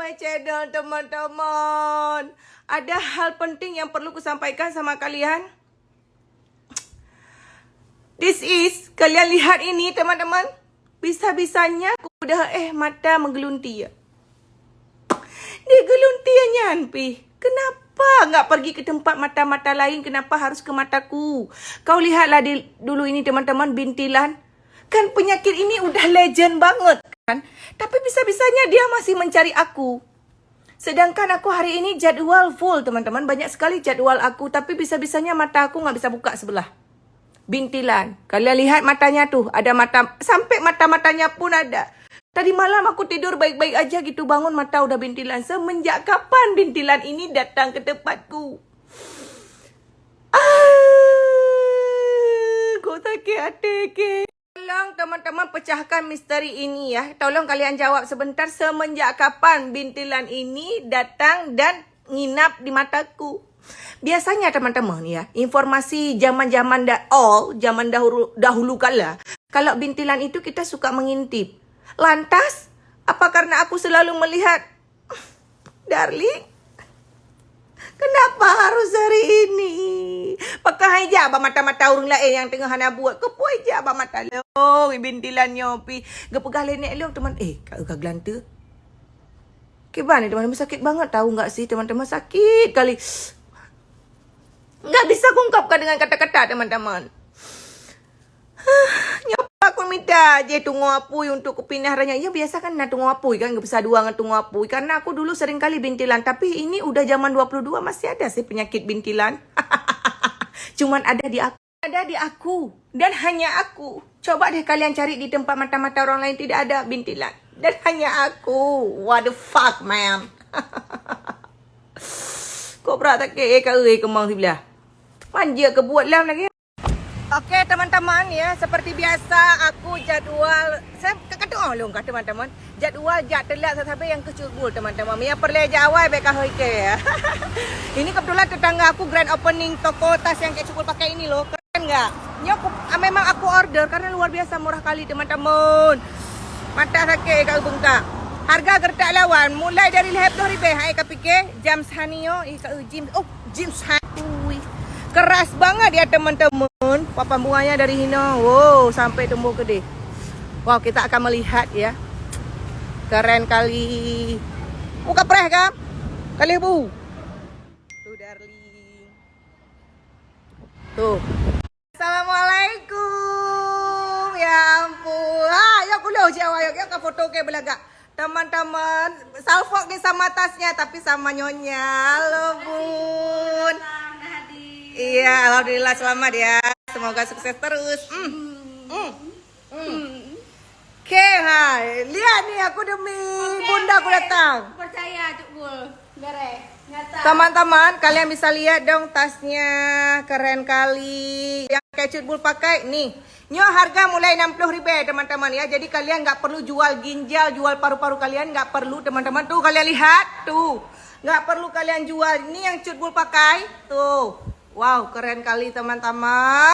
my channel teman-teman. Ada hal penting yang perlu kusampaikan sama kalian. Kalian lihat ini teman-teman. Bisa-bisanya aku udah mata menggelunti ya. Dia geluntiannya Anpi. Kenapa nggak pergi ke tempat mata-mata lain? Kenapa harus ke mataku? Kau lihatlah dulu ini teman-teman, bintilan. Kan penyakit ini udah legend banget kan. Tapi bisa-bisanya dia masih mencari aku. Sedangkan aku hari ini jadwal full teman-teman. Banyak sekali jadwal aku. Tapi bisa-bisanya mata aku nggak bisa buka sebelah. Bintilan. Kalian lihat matanya tuh. Ada mata. Sampai mata-matanya pun ada. Tadi malam aku tidur baik-baik aja gitu. Bangun mata udah bintilan. Semenjak kapan bintilan ini datang ke tempatku? Kok sakit hati ke? Tolong teman-teman pecahkan misteri ini ya. Tolong kalian jawab sebentar. Semenjak kapan bintilan ini datang dan nginap di mataku? Biasanya teman-teman ya, informasi zaman dahulu kala, kalau bintilan itu kita suka mengintip. Lantas, apa karena aku selalu melihat, darling, kenapa harus hari ini? Pakai aja abang mata-mata orang lain yang tengah hana buat. Kepo aja abang mata lo, bintilan nyopi. Gepegah lenek lo teman. Kak gelanta. Gimana teman-teman, sakit banget tahu nggak sih teman-teman, sakit kali. Nggak bisa kungkapkan dengan kata-kata teman-teman. Nyopa aku minta je tunggu apui untuk kupindah ranya. Ya biasa kan nak tunggu apui kan. Nggak bisa dua dengan tunggu apui. Karena aku dulu sering kali bintilan. Tapi ini udah zaman 22 masih ada sih penyakit bintilan. Cuman ada di aku. Ada di aku. Dan hanya aku. Coba deh kalian cari di tempat mata-mata orang lain. Tidak ada bintilan. Dan hanya aku. What the fuck man. Kok berat tak kemang sebelah. Manja kebuat lam lagi. Oke teman-teman ya, seperti biasa aku jadwal. Saya kata orang kata teman-teman. Jadwal jak telat sampai yang kecubul teman-teman. Yang perlu jawab baik kau ya. Ini kebetulan tetangga aku grand opening toko tas yang kecubul pakai ini loh. Keren enggak? Ini aku memang aku order karena luar biasa murah kali teman-teman. Mata sakit kau bengkak. Harga gertak lawan mulai dari RM50,000. Hai kau fikir jam sanio James Hatui. Keras banget ya teman-teman. Papan bunganya dari hina. Wow, sampai tumbuh gede. Wow, kita akan melihat ya. Keren kali. Buka preh kan? Kali bu. Tuh darling. Tuh. Assalamualaikum. Ya ampun. Ya kulo jawab ya foto ke belagak. Teman-teman, salfok ni sama tasnya tapi sama nyonya. Halo bun. Iya, alhamdulillah selamat ya. Semoga sukses terus. Oke, hai. Lihat nih aku demi bunda aku datang. Percaya Cuk Bul. Bere. Teman-teman, kalian bisa lihat dong tasnya. Keren kali. Yang kayak Cuk Bul pakai nih. Nyo harga mulai RM60,000 teman-teman ya. Jadi kalian nggak perlu jual ginjal, jual paru-paru kalian nggak perlu teman-teman. Tuh kalian lihat tuh. Nggak perlu kalian jual. Ini yang Cuk Bul pakai. Tuh. Wow, keren kali teman-teman.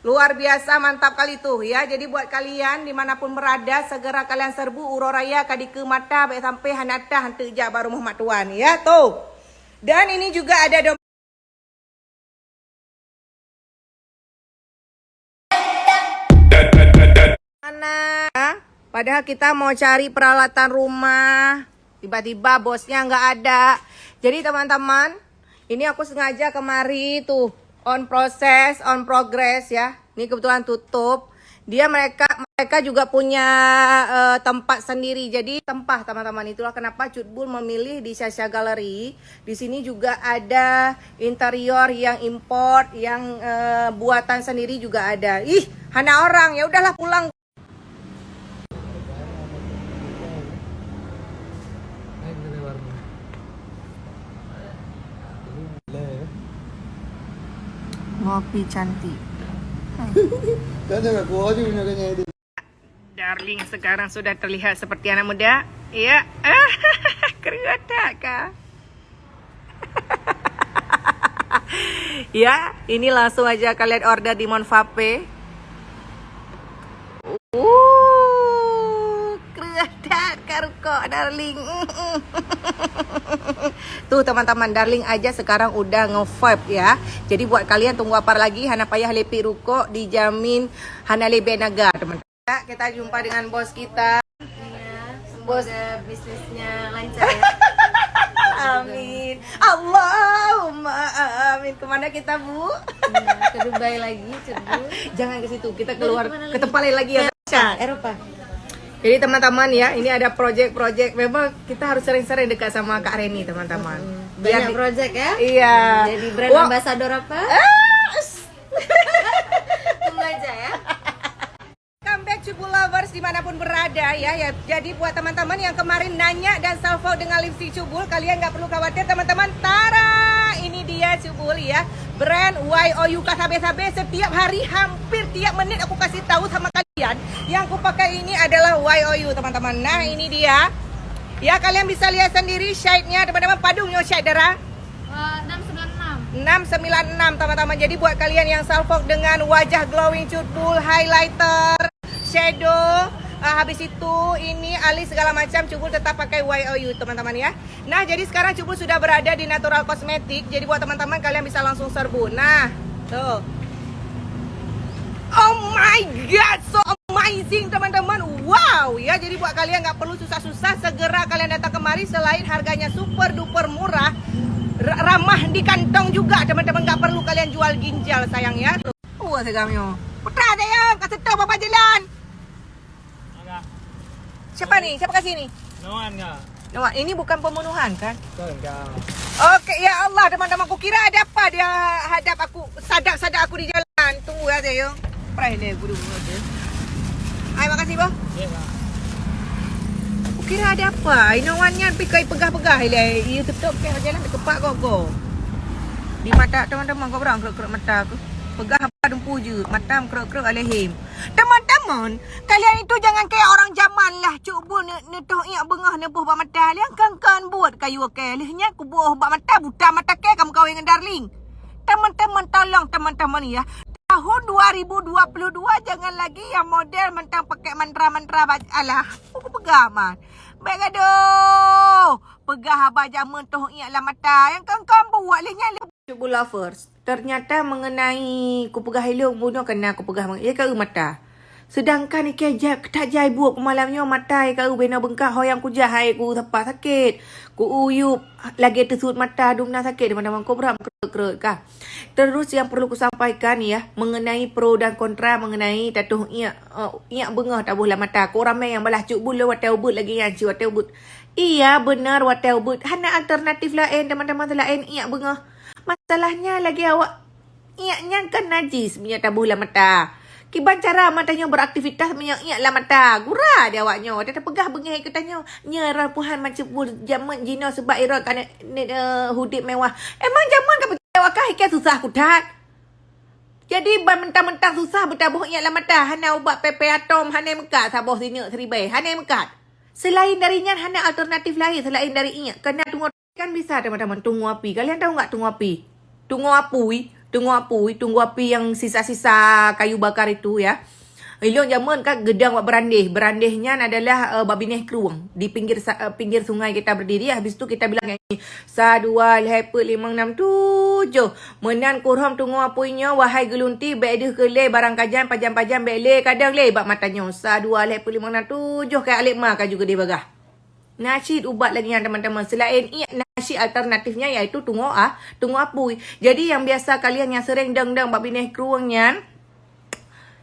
Luar biasa, mantap kali tuh ya. Jadi buat kalian dimanapun berada, segera kalian serbu Uroraya kadike mata baik sampai hanata hantu je baru rumah tuan ya tuh. Dan ini juga ada mana? Padahal kita mau cari peralatan rumah, tiba-tiba bosnya nggak ada. Jadi teman-teman, ini aku sengaja kemari tuh on process, on progress ya. Ini kebetulan tutup. Mereka juga punya tempat sendiri. Jadi tempat teman-teman, itulah kenapa Cuk Bul memilih di Sasha Gallery. Di sini juga ada interior yang import, yang buatan sendiri juga ada. Ih, hana orang. Ya udahlah pulang. Ngopi cantik. Darling sekarang sudah terlihat seperti anak muda. Ya. Keren tak kah? Ya, ini langsung aja kalian order di Monvape. Keren tak karuku. rokok, darling. Tuh teman-teman, darling aja sekarang udah nge-vibe ya. Jadi buat kalian tunggu apa lagi, hana payah lepik rokok, dijamin hana lebih naga, teman-teman. Kita jumpa dengan bos kita. Bos, bisnisnya lancar ya. Amin. Allahumma amin. Kemana kita, Bu? Ke Dubai lagi, cebu. Jangan ke situ, kita keluar ke tempat lain lagi ya. Eropa. Jadi teman-teman ya, ini ada project-project. Memang kita harus sering-sering dekat sama Kak Reni, teman-teman. Banyak project ya. Iya. Jadi brand ambassador apa? Tunggu aja ya. Come back Cubu Lovers dimanapun berada ya. Jadi buat teman-teman yang kemarin nanya dan salvo dengan lipstick Cubul, kalian nggak perlu khawatir teman-teman. Tara, ini dia Cubul ya. Brand YOU Sabe-Sabe. Setiap hari hampir tiap menit aku kasih tahu sama kalian. Yang aku pakai ini adalah YOU teman-teman. Nah ini dia. Ya kalian bisa lihat sendiri shade-nya teman-teman. Padungnya shade Dara. 696. 696 teman-teman. Jadi buat kalian yang salvo dengan wajah glowing Cubul, highlighter, shadow, habis itu ini alis segala macam, Cubul tetap pakai YOU teman-teman ya. Nah jadi sekarang Cubul sudah berada di Natural Cosmetic. Jadi buat teman-teman kalian bisa langsung serbu. Nah tuh, oh my god, so amazing teman-teman. Wow ya, jadi buat kalian nggak perlu susah-susah, segera kalian datang kemari. Selain harganya super duper murah, ramah di kantong juga teman-teman. Nggak perlu kalian jual ginjal sayang ya. Wah segamnya putra sayang, kasih tahu bapak jalan. Siapa nih? Siapa kasih nih? Noan enggak? Noan, ini bukan pembunuhan kan? Enggak. Oke, ya Allah teman-teman, aku kira ada apa dia hadap aku, sadak aku di jalan. Tunggu ya saya. Prai le guru aja. Ai makasih, Boh. Ya, Kak. Aku kira ada apa? Noannya pikai pegah-pegah le. Iya tutup ke jalan kepak kok. Di mata teman-teman kau berang keruk-keruk mata aku. Pegah apa dumpu je, mata keruk-keruk alehim. Teman-teman, kalian itu jangan kayak orang zaman lah. Cubul netuh iak bengah nebuh bak mata. Liang kan buat kayu ke. Lihnya aku buah bak mata, buta mata ke kamu kawin dengan darling. Teman-teman tolong teman-teman ya. Tahun 2022 jangan lagi yang model mentang pakai mantra-mantra alah. Aku pegah man. Baik aduh. Pegah abah jaman tuh iak lah mata. Yang kan buat lihnya. Cubul Lovers. Ternyata mengenai kupegah hilung bunuh kena kupegah ya kau mata. Sedangkan ikan tak jai buak malamnya mata kau bena bengkak hoyang ku jahai ku tepat sakit. Ku uyup lagi tersut mata dumna sakit teman-teman ku beram kerek kah. Terus yang perlu ku sampaikan ya mengenai pro dan kontra mengenai tatuh iak bengah tak boleh mata. Ku ramai yang balah Cubul le watai ubut lagi yang ci watai ubut. Iya benar watai ubut. Hana alternatif lain teman-teman lain iak bengah. Masalahnya lagi awak iaknya kan najis punya tabuh lah mata. Kiban cara matanya beraktivitas punya iak lah mata. Gurah dia awaknya. Dia pegah bengih katanya. Nyerah puhan macam jaman jino sebab ira kan hudip mewah. Emang jaman kan pergi awak kah ikan susah kudat. Jadi mentang-mentang susah bertabuh iak lah mata. Hana ubat pepe atom hana mekat sabuh sini seribai. Hana mekat. Selain darinya hana alternatif lain selain dari iak. Kena tunggu kan bisa teman-teman tunggu api. Kalian tahu nggak tunggu api? Tunggu api yang sisa-sisa kayu bakar itu ya. Ilong zaman kan gedang buat berandih. Berandihnya adalah babineh keruang di pinggir sungai kita berdiri. Habis tu kita bilang ini 1 2 3 4 5 6 7. Menan kurham tunggu apinya wahai gelunti baik dia keleh barang kajan pajam-pajam baik kadang le bab matanya 1 2 3 4 5 6 7 kayak alik makan juga dia bagah. Nasyid ubat lagi yang teman-teman. Selain nasyid alternatifnya iaitu tunggu apui. Jadi yang biasa kalian yang sering deng-deng bab bineh keruangnya,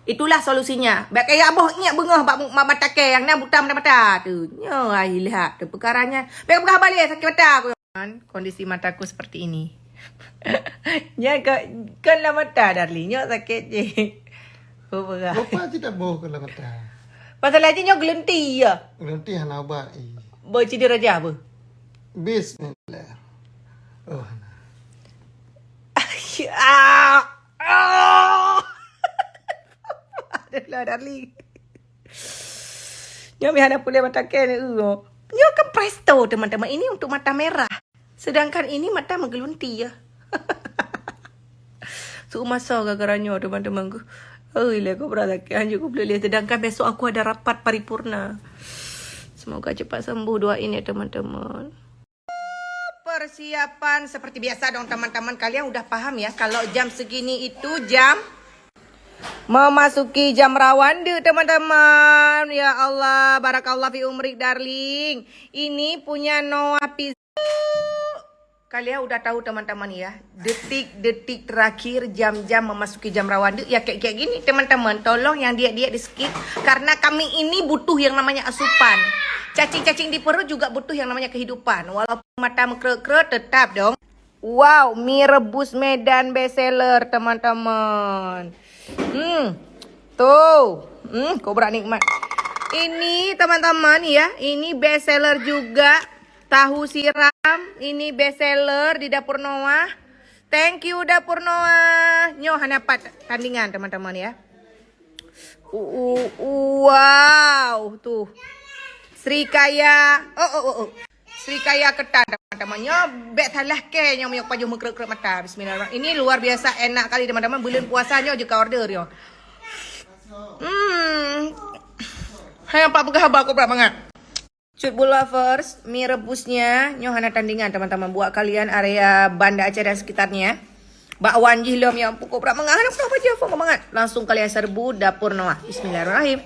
itulah solusinya. Baik kayak aboh iak bengah bab mata ke yang nak buta mata tu. Yo ai lihat tu perkaranya. Baik pegah balik sakit mata aku. Kondisi mataku seperti ini. Ya kan lah mata darling. Yo sakit je. Oh pegah. Bapa tidak boh kalau mata. Pasal aja nyo gelenti ya. Nanti hana ubat. Baca dia raja apa? Bismillah. Oh. Adalah darling. Dia mihana pulih mata ken uo. Dia kan presto teman-teman. Ini untuk mata merah. Sedangkan ini mata menggelunti ya. So masa gara-garanya teman-teman ku. Oh, ile aku berada ke anjuk boleh lihat. Sedangkan besok aku ada rapat paripurna. Semoga cepat sembuh, doain ya teman-teman. Persiapan seperti biasa dong teman-teman. Kalian udah paham ya kalau jam segini itu jam memasuki jam rawande teman-teman. Ya Allah, barakallah fi umrik darling. Ini punya Noah Pizza. Kalian udah tahu teman-teman ya, detik-detik terakhir jam-jam memasuki jam rawande ya kayak gini teman-teman. Tolong yang diet-diet di skip karena kami ini butuh yang namanya asupan. Cacing-cacing di perut juga butuh yang namanya kehidupan. Walaupun mata mengkerut-kerut tetap dong. Wow, mie rebus Medan bestseller teman-teman. Tuh. Kobra nikmat. Ini teman-teman ya, ini bestseller juga. Tahu siram, ini bestseller di Dapur Noah. Thank you Dapur Noah. Nyo hanapat tandingan teman-teman ya. Wow, tuh. Srikaya. Srikaya ketan teman-teman. Nyo bet salah ke nyo meyok pajuh mengkeruk-keruk mata. Bismillahirrahmanirrahim. Ini luar biasa enak kali teman-teman. Bulan puasanya juga order yo. Hai apa kabar aku berapa banget. Food lovers, mie rebusnya nyohana tandingan teman-teman buat kalian area Banda Aceh dan sekitarnya. Bakwan jilom yang pukul berapa mengahan apa aja apa banget. Langsung kalian serbu Dapur Noah. Bismillahirrahmanirrahim.